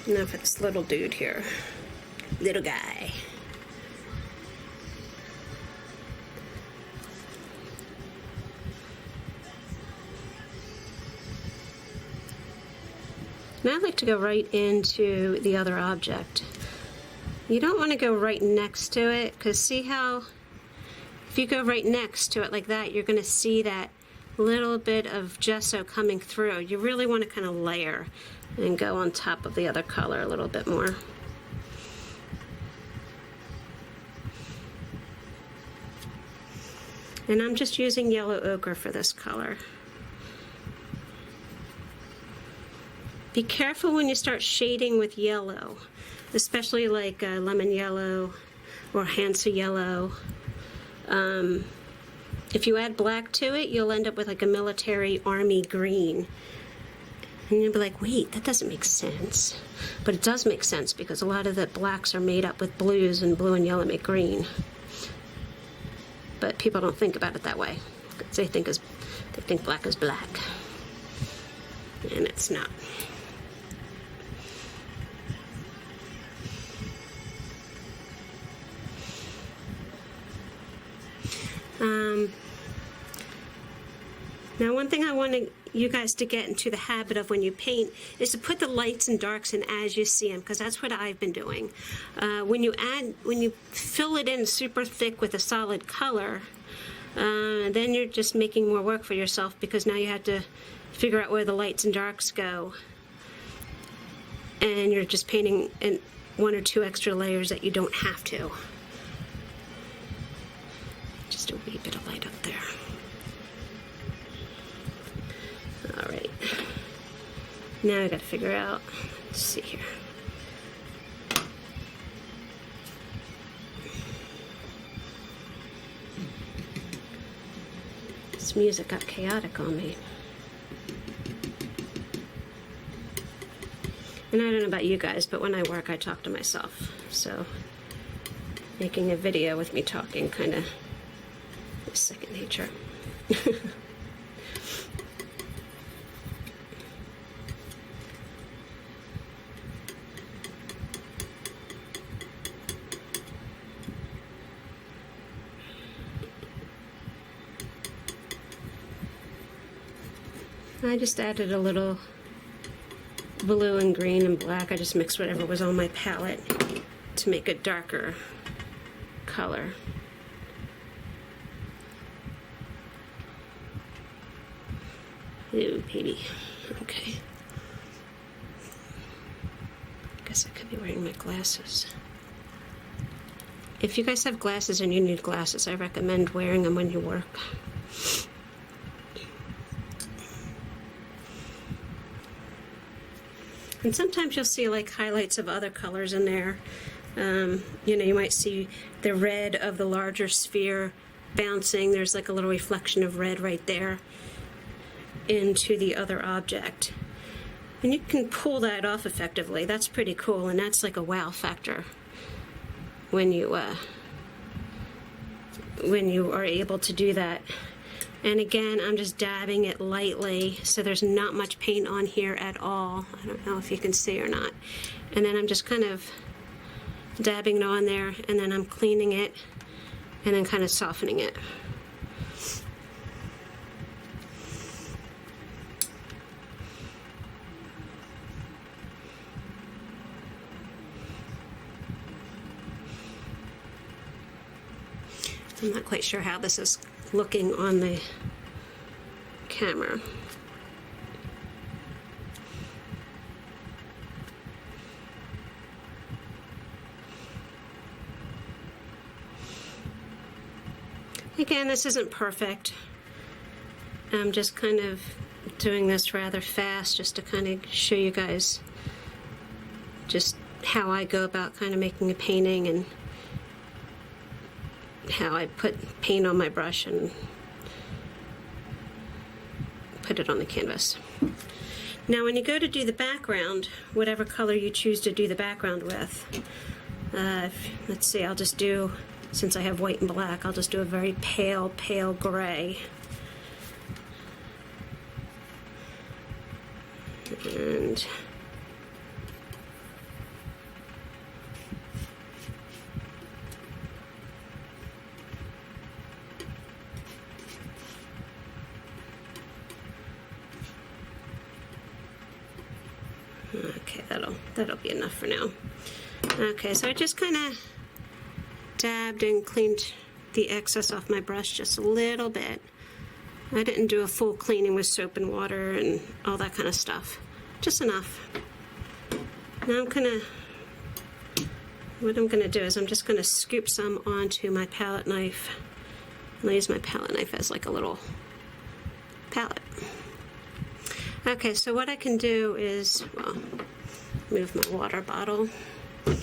Now for this little dude here. Little guy. Now I'd like to go right into the other object. You don't want to go right next to it, because see how if you go right next to it like that, you're going to see that little bit of gesso coming through. You really want to kind of layer and go on top of the other color a little bit more. And I'm just using yellow ochre for this color. Be careful when you start shading with yellow, especially like lemon yellow or Hansa yellow. If you add black to it, you'll end up with like a military army green. And you'll be like, wait, that doesn't make sense. But it does make sense because a lot of the blacks are made up with blues, and blue and yellow make green. But people don't think about it that way. They think black is black. And it's not. Now one thing I want you guys to get into the habit of when you paint is to put the lights and darks in as you see them, because that's what I've been doing. When you fill it in super thick with a solid color, then you're just making more work for yourself, because now you have to figure out where the lights and darks go. And you're just painting in 1 or 2 extra layers that you don't have to. Just a wee bit of light up there. All right. Now I got to figure out. Let's see here. This music got chaotic on me. And I don't know about you guys, but when I work, I talk to myself. So making a video with me talking kind of is second nature. I just added a little blue and green and black. I just mixed whatever was on my palette to make a darker color. Ooh, baby. Okay. Guess I could be wearing my glasses. If you guys have glasses and you need glasses, I recommend wearing them when you work. And sometimes you'll see like highlights of other colors in there. You know, you might see the red of the larger sphere bouncing. There's like a little reflection of red right there into the other object. And you can pull that off effectively. That's pretty cool, and that's like a wow factor when you are able to do that. And again, I'm just dabbing it lightly, so there's not much paint on here at all. I don't know if you can see or not. And then I'm just kind of dabbing it on there, and then I'm cleaning it, and then kind of softening it. I'm not quite sure how this is looking on the camera. Again, this isn't perfect. I'm just kind of doing this rather fast just to kind of show you guys just how I go about kind of making a painting and how I put paint on my brush and put it on the canvas. Now when you go to do the background, whatever color you choose to do the background with, let's see, I'll just do, since I have white and black, I'll just do a very pale, pale gray. And okay, that'll be enough for now. Okay, so I just kind of dabbed and cleaned the excess off my brush just a little bit. I didn't do a full cleaning with soap and water and all that kind of stuff. Just enough. Now what I'm gonna do is I'm just gonna scoop some onto my palette knife. I'll use my palette knife as like a little palette. Okay, so what I can do is, well, move my water bottle and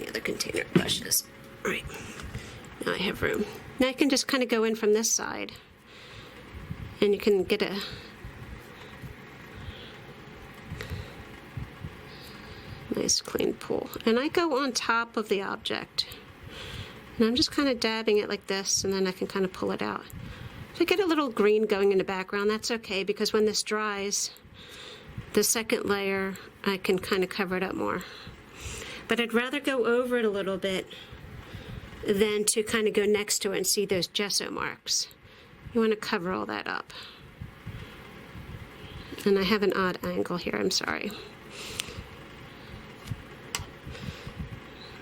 the other container of brushes. All right, now I have room. Now I can just kind of go in from this side, and you can get a nice clean pool. And I go on top of the object, and I'm just kind of dabbing it like this, and then I can kind of pull it out. If I get a little green going in the background, that's okay, because when this dries, the second layer, I can kind of cover it up more. But I'd rather go over it a little bit than to kind of go next to it and see those gesso marks. You want to cover all that up. And I have an odd angle here, I'm sorry.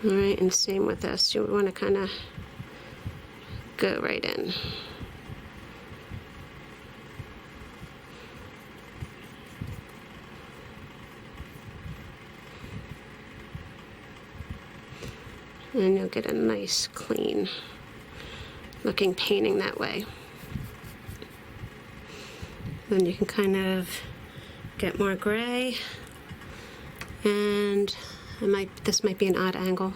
All right, and same with this. You want to kind of go right in. And you'll get a nice, clean looking painting that way. Then you can kind of get more gray, and this might be an odd angle,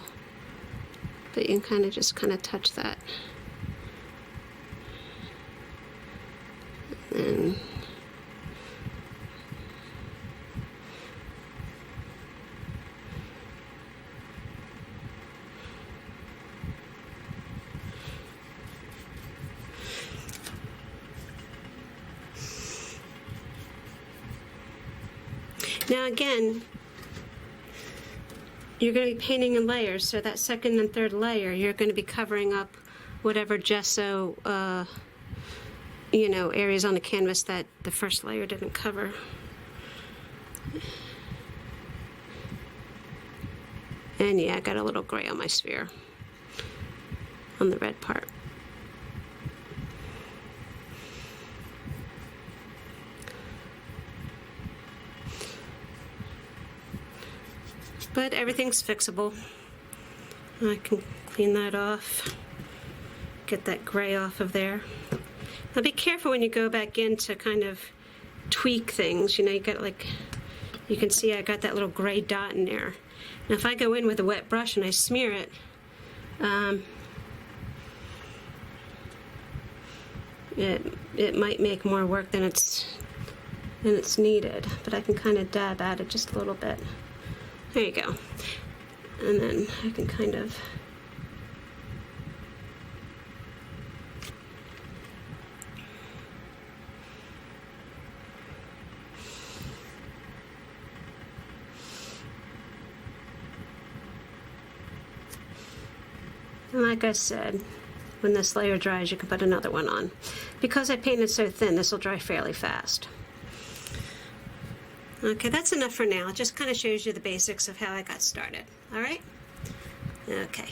but you can just kind of touch that. And now again, you're going to be painting in layers, so that second and third layer, you're going to be covering up whatever gesso, areas on the canvas that the first layer didn't cover. And yeah, I got a little gray on my sphere, on the red part. But everything's fixable. I can clean that off, get that gray off of there. Now be careful when you go back in to kind of tweak things. You got you can see I got that little gray dot in there. Now if I go in with a wet brush and I smear it, it might make more work than it's needed, but I can kind of dab at it just a little bit. There you go. And then I can kind of and like I said, when this layer dries, you can put another one on. Because I painted so thin, this will dry fairly fast. Okay, that's enough for now. It just kind of shows you the basics of how I got started. All right? Okay.